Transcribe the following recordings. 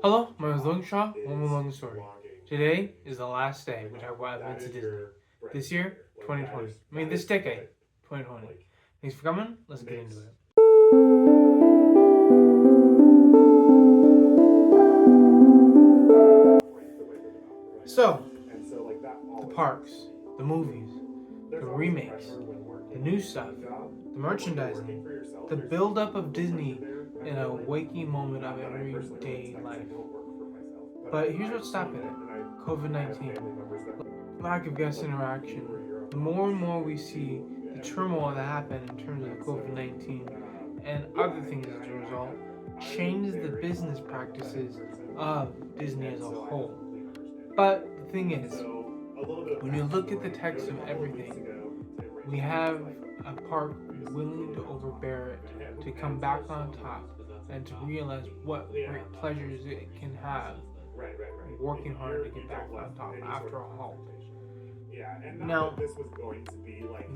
Hello, my name is Logan Shaw. One more long story. Today is the last day we talk about events at Disney. This year, 2020. I mean, this decade, 2020. Thanks for coming. Let's get into it. So, the parks, the movies, the remakes, the new stuff, the merchandising, the build-up of Disney in a waking moment of everyday life. But here's what's stopping it: COVID-19. Lack of guest interaction. The more and more we see the turmoil that happened in terms of COVID-19 and other things as a result, changes the business practices of Disney as a whole. But the thing is, when you look at the text of everything, we have a park willing to overbear it, to come back on top, and to realize what great pleasures it can have, working hard to get back on top after a halt. Now,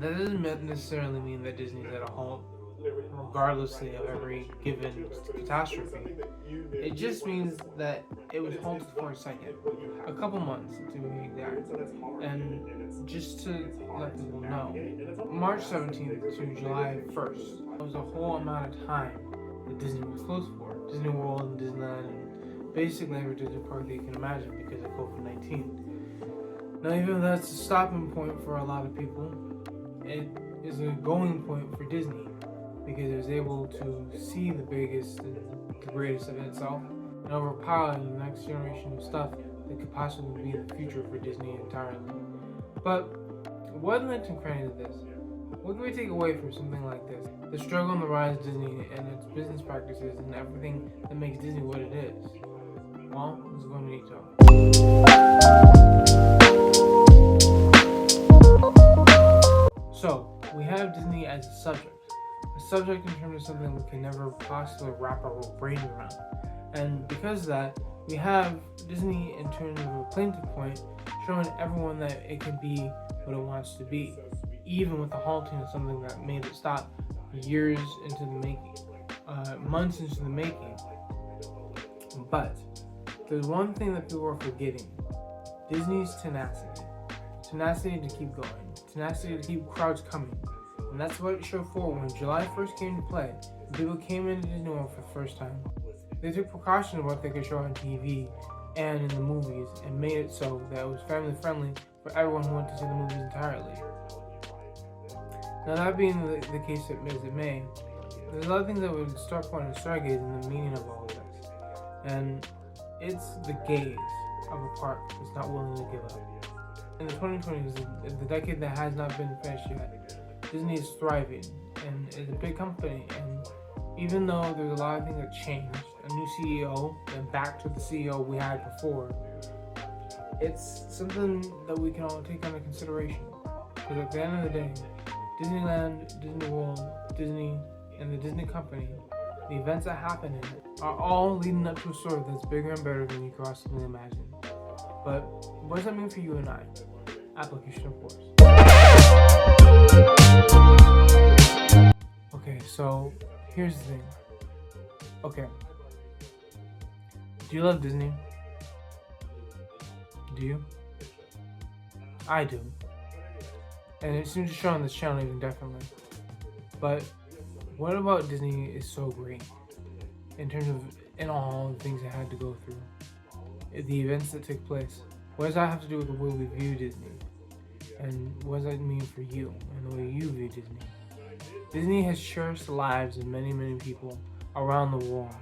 that doesn't necessarily mean that Disney's at a halt, regardlessly of every given catastrophe. It just means that it was halted for a second, a couple months to be exact. And just to let people know, March 17th to July 1st was a whole amount of time that Disney was closed for. Disney World and Disneyland and basically every Disney park that you can imagine because of COVID-19. Now, even though that's a stopping point for a lot of people, it is a going point for Disney because it was able to see the biggest and the greatest of itself and overpower the next generation of stuff that could possibly be the future for Disney entirely. But what led to credit of this? What can we take away from something like this? The struggle and the rise of Disney and its business practices and everything that makes Disney what it is. Well, let's go into detail. So, we have Disney as a subject in terms of something we can never possibly wrap our brain around. And because of that, we have Disney in terms of a plaintiff point, showing everyone that it can be what it wants to be, even with the halting of something that made it stop years into the making, months into the making. But there's one thing that people are forgetting: Disney's tenacity to keep going, tenacity to keep crowds coming. And that's what it showed for when July 1st came to play and people came into Disney World for the first time. They took precaution of what they could show on TV and in the movies and made it so that it was family friendly for everyone who went to see the movies entirely. Now, that being the case as it may, there's a lot of things that would start pointing stargazing the meaning of all of this. And it's the gaze of a park that's not willing to give up. In the 2020s, the decade that has not been finished yet, Disney is thriving and is a big company. And even though there's a lot of things that changed, a new CEO and back to the CEO we had before, it's something that we can all take under consideration. Because at the end of the day, Disneyland, Disney World, Disney, and the Disney company, the events that happen in it, are all leading up to a story that's bigger and better than you could possibly imagine. But what does that mean for you and I? Application, of course. Okay, so here's the thing. Okay. Do you love Disney? Do you? I do. And it seems to show on this channel even definitely. But what about Disney is so great in terms of in all the things it had to go through? The events that take place. What does that have to do with the way we view Disney? And what does that mean for you and the way you view Disney? Disney has cherished the lives of many, many people around the world.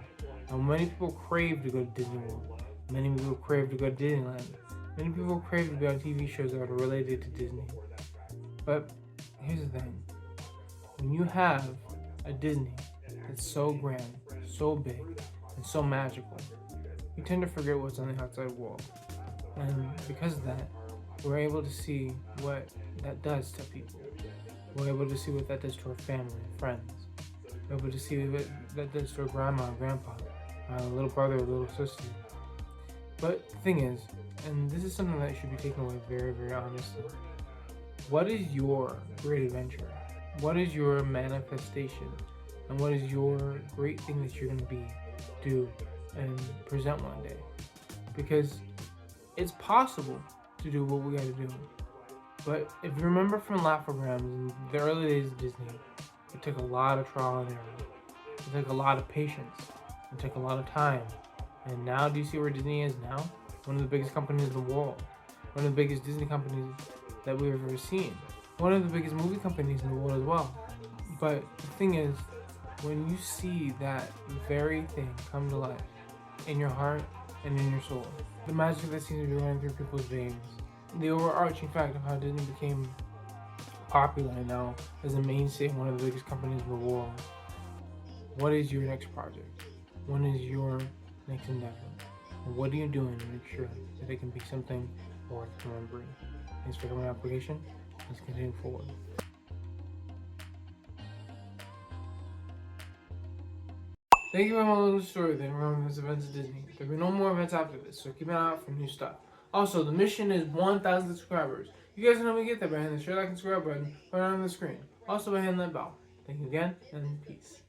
And many people crave to go to Disney World. Many people crave to go to Disneyland. Many people crave to be on TV shows that are related to Disney. But here's the thing. When you have a Disney that's so grand, so big, and so magical, you tend to forget what's on the outside world. And because of that, we're able to see what that does to people. We're able to see what that does to our family and friends. We're able to see what that does to our grandma and grandpa, our little brother or little sister. But the thing is, and this is something that should be taken away very, very honestly, what is your great adventure? What is your manifestation? And what is your great thing that you're going to do and present one day. Because it's possible to do what we gotta do. But if you remember from Laugh-O-Grams in the early days of Disney, it took a lot of trial and error. It took a lot of patience. It took a lot of time. And now, do you see where Disney is now? One of the biggest companies in the world. One of the biggest Disney companies that we've ever seen. One of the biggest movie companies in the world as well. But the thing is, when you see that very thing come to life in your heart and in your soul, the magic that seems to be running through people's veins, the overarching fact of how Disney became popular now as a mainstay, one of the biggest companies in the world. What is your next project? When is your next endeavor? And what are you doing to make sure that it can be something worth remembering? Thanks for coming to my application. Let's continue forward. Thank you for my little story then. Remember this events at Disney. There'll be no more events after this, so keep an eye out for new stuff. Also, the mission is 1,000 subscribers. You guys know how we get there by hitting the share, like, and subscribe button right on the screen. Also by hitting that bell. Thank you again, and peace.